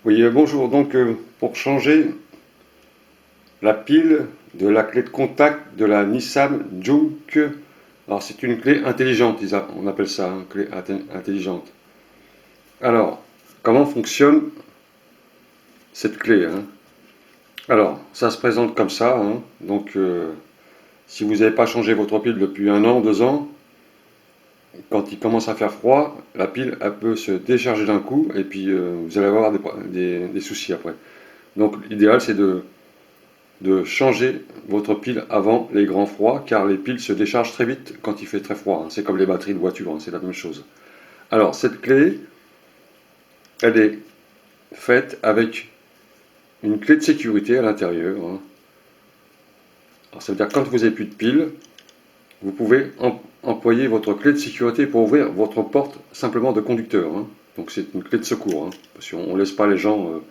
Oui, bonjour. Donc, pour changer la pile de la clé de contact de la Nissan Juke, alors c'est une clé intelligente, on appelle ça, hein, clé intelligente. Alors, comment fonctionne cette clé, hein? Alors, ça se présente comme ça, hein. Donc, si vous n'avez pas changé votre pile depuis 1 an, 2 ans, quand il commence à faire froid, la pile elle peut se décharger d'un coup et puis vous allez avoir des soucis après. Donc, l'idéal c'est de changer votre pile avant les grands froids, car les piles se déchargent très vite quand il fait très froid, hein. C'est comme les batteries de voiture, hein, c'est la même chose. Alors, cette clé, elle est faite avec une clé de sécurité à l'intérieur, hein. Alors, ça veut dire que quand vous n'avez plus de pile, vous pouvez employer votre clé de sécurité pour ouvrir votre porte simplement de conducteur, hein. Donc c'est une clé de secours, hein, parce qu'on ne laisse pas les gens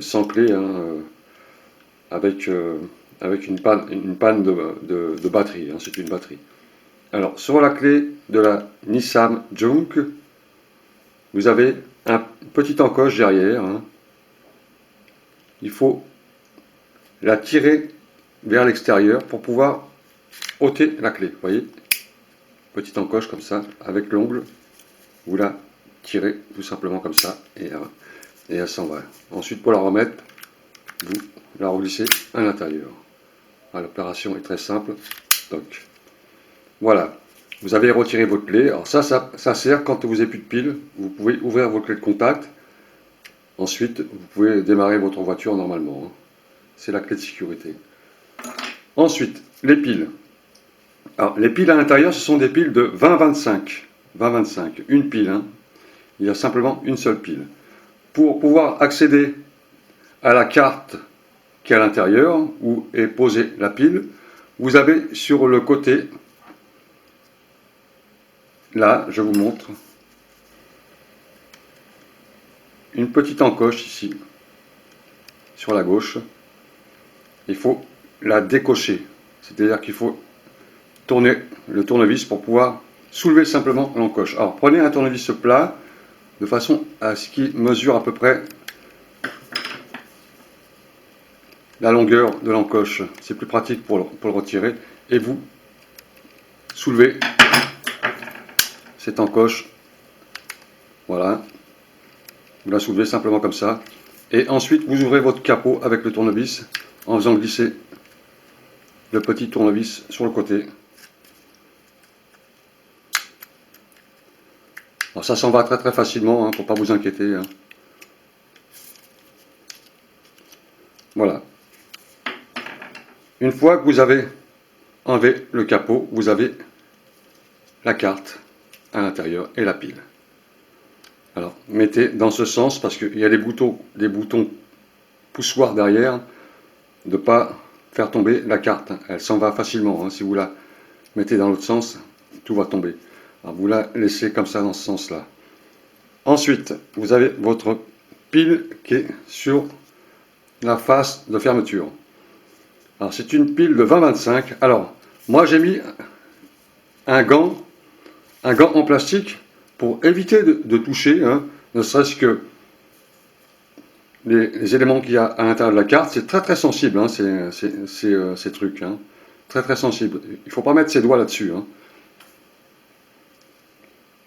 sans clé, hein, avec, avec une panne de batterie, hein, c'est une batterie. Alors, sur la clé de la Nissan Juke, vous avez un petit encoche derrière, hein. Il faut la tirer vers l'extérieur pour pouvoir ôter la clé. Vous voyez, petite encoche comme ça, avec l'ongle, vous la tirez tout simplement comme ça, et elle s'en va. Ensuite, pour la remettre, vous la reglissez à l'intérieur. L'opération est très simple. Donc, voilà. Vous avez retiré votre clé. Alors ça sert quand vous n'avez plus de pile. Vous pouvez ouvrir votre clé de contact. Ensuite, vous pouvez démarrer votre voiture normalement, hein. C'est la clé de sécurité. Ensuite, les piles. Alors, les piles à l'intérieur, ce sont des piles de 20-25. 20-25. Une pile, hein. Il y a simplement une seule pile. Pour pouvoir accéder à la carte qui est à l'intérieur, où est posée la pile, vous avez sur le côté, là, je vous montre, une petite encoche ici, sur la gauche. Il faut la décocher. C'est-à-dire qu'il faut tourner le tournevis pour pouvoir soulever simplement l'encoche. Alors prenez un tournevis plat de façon à ce qu'il mesure à peu près la longueur de l'encoche. C'est plus pratique pour le retirer. Et vous soulevez cette encoche. Voilà. Vous la soulevez simplement comme ça. Et ensuite, vous ouvrez votre capot avec le tournevis en faisant glisser le petit tournevis sur le côté. Alors ça s'en va très très facilement, hein, pour ne pas vous inquiéter, hein. Voilà. Une fois que vous avez enlevé le capot, vous avez la carte à l'intérieur et la pile. Alors, mettez dans ce sens, parce qu'il y a des boutons poussoirs derrière, de ne pas faire tomber la carte. Elle s'en va facilement, hein. Si vous la mettez dans l'autre sens, tout va tomber. Alors, vous la laissez comme ça dans ce sens-là. Ensuite, vous avez votre pile qui est sur la face de fermeture. Alors, c'est une pile de 20-25. Alors, moi, j'ai mis un gant en plastique pour éviter de toucher, hein, ne serait-ce que les éléments qu'il y a à l'intérieur de la carte. C'est très très sensible, hein, ces trucs, hein. Très très sensible. Il ne faut pas mettre ses doigts là-dessus, hein.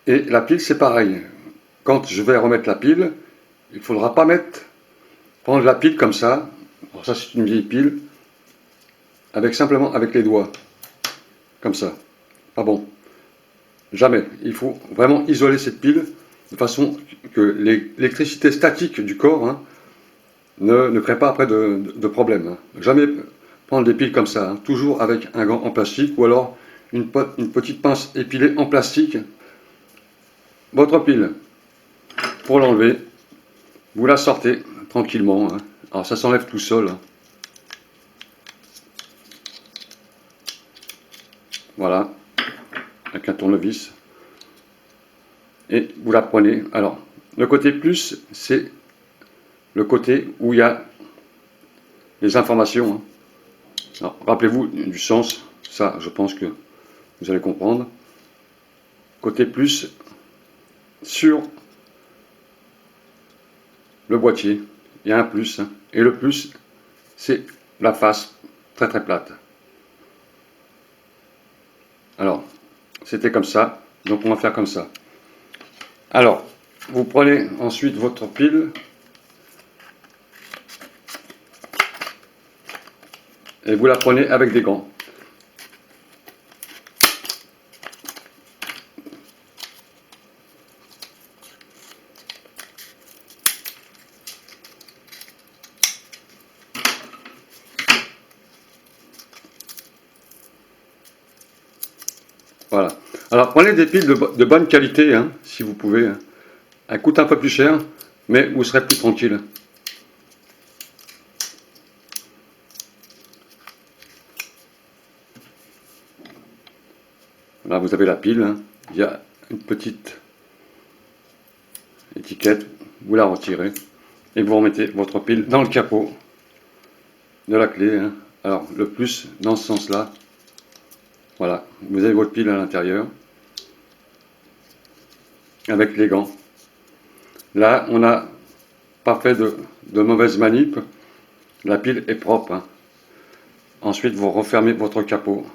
Et la pile, c'est pareil. Quand je vais remettre la pile, il ne faudra pas prendre la pile comme ça. Alors ça, c'est une vieille pile, simplement avec les doigts, comme ça. Pas bon. Jamais. Il faut vraiment isoler cette pile de façon que l'électricité statique du corps, hein, ne crée pas après de problème, hein. Jamais prendre des piles comme ça, hein. Toujours avec un gant en plastique ou alors une petite pince épilée en plastique. Votre pile, pour l'enlever, vous la sortez tranquillement, hein. Alors ça s'enlève tout seul, hein. Voilà, avec un tournevis. Et vous la prenez. Alors, le côté plus, c'est le côté où il y a les informations, hein. Alors, rappelez-vous du sens, ça, je pense que vous allez comprendre. Côté plus, sur le boîtier, il y a un plus, hein. Et le plus, c'est la face très très plate. Alors, c'était comme ça, donc on va faire comme ça. Alors, vous prenez ensuite votre pile et vous la prenez avec des gants. Voilà. Alors prenez des piles de bonne qualité, hein, si vous pouvez. Hein. Elles coûtent un peu plus cher, mais vous serez plus tranquille. Là, vous avez la pile. Hein. Il y a une petite étiquette. Vous la retirez et vous remettez votre pile dans le capot de la clé. Hein. Alors, le plus dans ce sens-là. Voilà, vous avez votre pile à l'intérieur avec les gants. Là, on n'a pas fait de mauvaise manip. La pile est propre. Hein. Ensuite, vous refermez votre capot.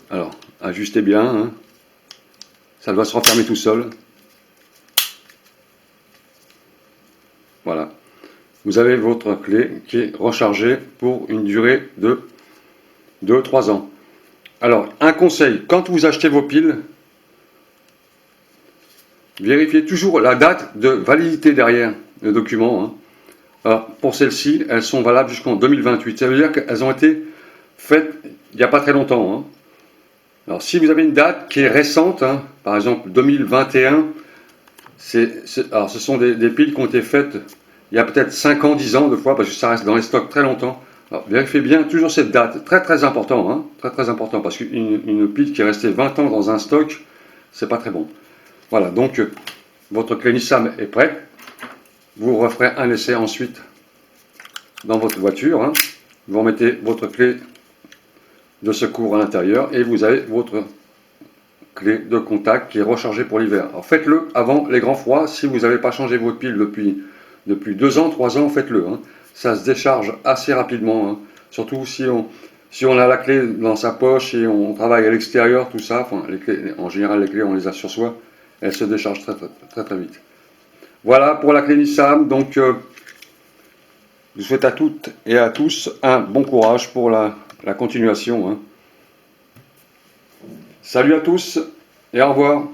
Alors, ajustez bien. Hein. Ça doit se refermer tout seul. Voilà. Vous avez votre clé qui est rechargée pour une durée de 2-3 ans. Alors, un conseil, quand vous achetez vos piles, vérifiez toujours la date de validité derrière le document. Hein. Alors, pour celles-ci, elles sont valables jusqu'en 2028. Ça veut dire qu'elles ont été faites il n'y a pas très longtemps. Hein. Alors, si vous avez une date qui est récente, hein, par exemple 2021, alors ce sont des piles qui ont été faites il y a peut-être 5 ans, 10 ans, de fois, parce que ça reste dans les stocks très longtemps. Alors, vérifiez bien toujours cette date. Très très important, hein, très très important, parce qu'une pile qui est restée 20 ans dans un stock, c'est pas très bon. Voilà, donc votre clé Nissan est prête. Vous referez un essai ensuite dans votre voiture. Hein. Vous remettez votre clé de secours à l'intérieur et vous avez votre clé de contact qui est rechargée pour l'hiver. Alors faites-le avant les grands froids. Si vous n'avez pas changé votre pile depuis 2 ans, 3 ans, faites-le. Hein. Ça se décharge assez rapidement. Hein. Surtout si on a la clé dans sa poche et on travaille à l'extérieur, tout ça. Enfin, les clés, en général, les clés, on les a sur soi. Elles se déchargent très, très, très, très vite. Voilà pour la clé Nissan. Donc, je vous souhaite à toutes et à tous un bon courage pour la continuation. Hein. Salut à tous et au revoir.